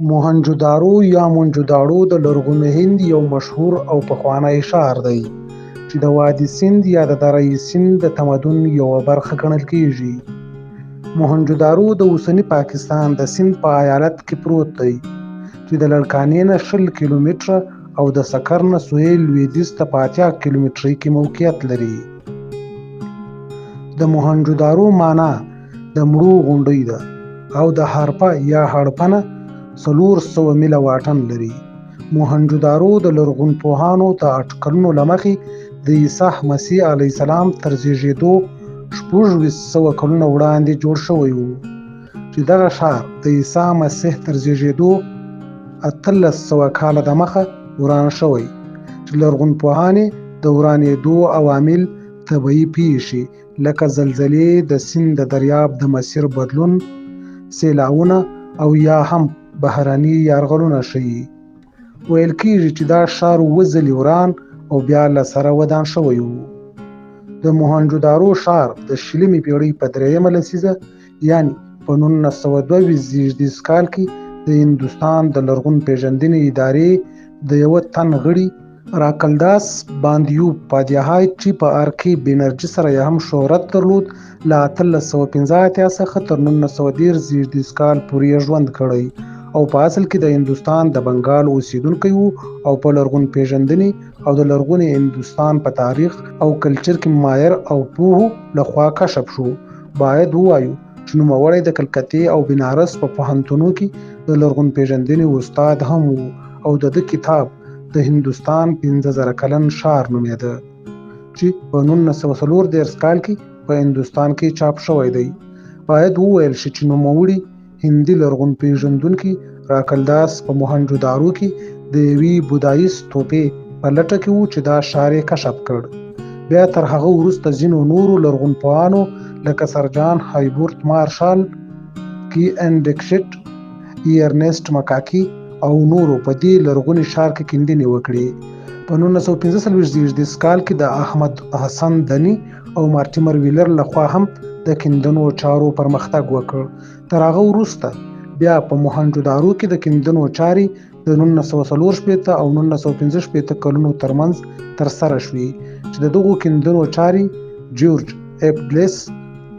موهنجودارو یا مونجوداړو د لرغوني هند یو مشهور او پخوانی ښار دی چې د وادي سند یا د دره سند د تمدن یوه برخه ګڼل کیږي. موهنجوداړو د اوسني پاکستان د سند په ایالت کې پروت دی چې د لړکانې نه 20 کیلومتره او د سکر نه سویل لویدیځ ته په 80 کیلومترۍ کې موقعیت لري. د موهنجوداړو معنا د مړو غونډۍ ده او د هارپا یا هړپه نه 400 میله واټن لري. موهنجوداړو د لرغونپوهانو د اټکلونو له مخې د عیسی مسیح علیه السلام تر زیږېدو 2600 کلونه وړاندې جوړ شوی و چې دغه ښار د عیسی مسیح تر زیږېدو 1800 کاله دمخه وران شوی چې لرغونپوهان د ورانېدو عوامل طبیعي پیښې لکه زلزلې، د سیند د دریاب د مسیر بدلون، سیلاونه او یا هم بهرني یرغلونه ښیي. ویل کېږي چې دا ښار 7 ځلې وران او بیا له سره ودان شوی و. د موهنجوداړو ښار د 20مې پېړۍ په 3مه لسیزه یعنی په 1922 زیږدیز کال کې د هندوستان د لرغون پیژندنې ادارې د یوه تن غړي راکلداس باندیو پادیهای چې په ارکي بینرجي سره یې هم شهرت درلود له 1885 څخه تر 1913 زیږدیز کال پورې ژوند کړی او په اصل کې د هندوستان د بنګال اوسیدونکی و او په لرغون پیژندنې او د لرغوني هندوستان په تاریخ او کلچر کې ماهر او پوهو لخوا کشف شو. باید ووایو چې نوموړی د کلکتې او بنارس په پوهنتونو کې د لرغون پیژندنې استاد هم و او د ده کتاب د هندوستان 15000 کلن ښار نومیده چې په 1934 کال کې په هندوستان کې چاپ شوی دی. باید وویل شي چې نوموړي هندي لرغون پیژندونکي راکلداس په موهنجوداړو کې د یوې بودایست توپې په لټه کې و چې دا ښار یې کشف کړ. بیا تر هغه وروسته ځینو نورو لرغونپوهانو لکه سر جان هایبورت مارشال، کی ان ډیکشټ، ایرنیسټ مکاکي او نورو په دې لرغوني ښار کې کیندنې وکړې. په 1945 زیږدیز کال کې د احمد حسن دني او مارټیمر ویلر لخوا هم د کیندنو چارو پرمختګ وکړ. تر هغه وروسته بیا په موهنجوداړو کې د کیندنو چارې د 1944 او 1945 کلونو ترمنځ ترسره شوې چې د دغو کیندنو چارې جورج ایپډلیس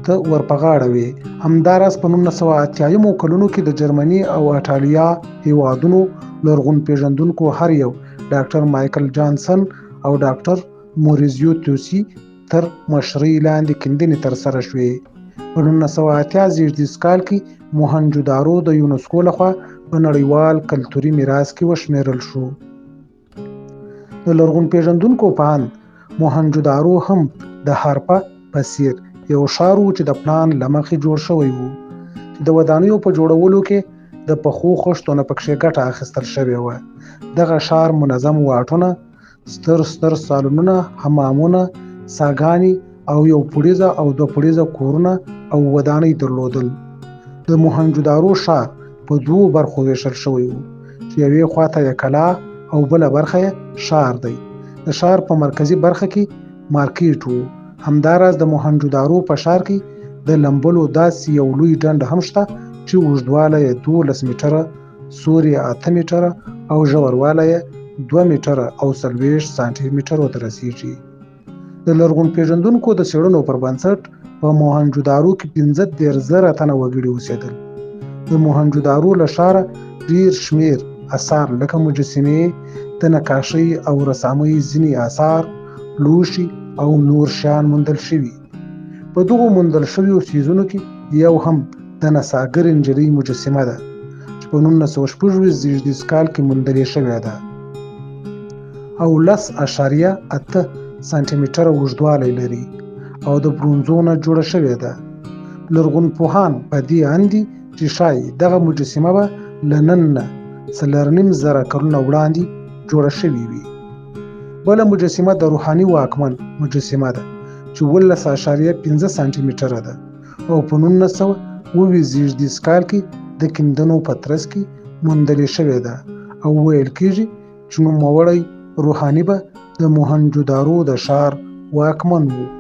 ته ورپغاړه وې. همداراز په 1980 کلونو کې د جرمني او ایټالیا هیوادونو لرغون پیژندونکو هر یو ډاکټر مایکل جانسن او ډاکټر موریزیو توسی تر مشرۍ لاندې کیندنې ترسره شوې. په 1980 زیږدیز کال کې موهنجوداړو د یونسکو لخوا په نړیوال کلتوري میراث کې وشمیرل شو. د لرغون پیژندونکو په اند موهنجوداړو هم د هارپا په څیر یو ښار و چې د پلان له مخې جوړ شوی و چې د ودانیو په جوړولو کې د پخو خښتو نه پکښې ګټه اخیستل شوې وه. دغه ښار منظم واټونه، ستر سالونونه، حمامونه، څاګانې او یو پوړیزه او 2 پوړیزه کورونه او ودانۍ درلودل. د موهنجوداړو ښار په 2 برخو ویشل شوی و چې یوې خواته یې کلا او بله برخه یې ښار دی. د ښار په مرکزي برخه کې مارکیټ و. همداراز د موهنجوداړو په ښار کې د لمبلو داسې یو لوی ډنډ هم شته چې اوږدوالی یې 12 میټره، سور یې 8 میټره او ژوروالی یې 2 میټره او 40 سانتي میټرو ته رسیږي. د لرغون پیژندونکو د څېړنو پر بنسټ په موهنجوداړو کې 15000 تنه وګړي اوسېدل. د موهنجوداړو له ښاره ډېر شمېر اثار لکه مجسمې، د نقاشۍ او رسامۍ ځینې آثار، لوښي او نور شیان موندل شوي. په دغو موندل شویو څیزونو کې یو هم د نڅاګرې نجلۍ مجسمه ده چې په 1916 زیږدیز کال کې موندلې شوې ده او 10.8 سانتي میټره اوږدوالی لري او د برونزو نه جوړه شوې ده. لرغونپوهان په دې اند دي چې ښایي دغه مجسمه به له نن نه 4.5 کلونه وړاندې جوړه شوې وي. بله مجسمه د روحاني واکمن مجسمه ده چې 12.5 سانتي میټره ده او په 1920 زیږدیز کال کې د کیندنو په ترڅ کې موندلې شوې ده او ویل کېږي چې نوموړی روحاني به د موهنجودارو د ښار واکمن و.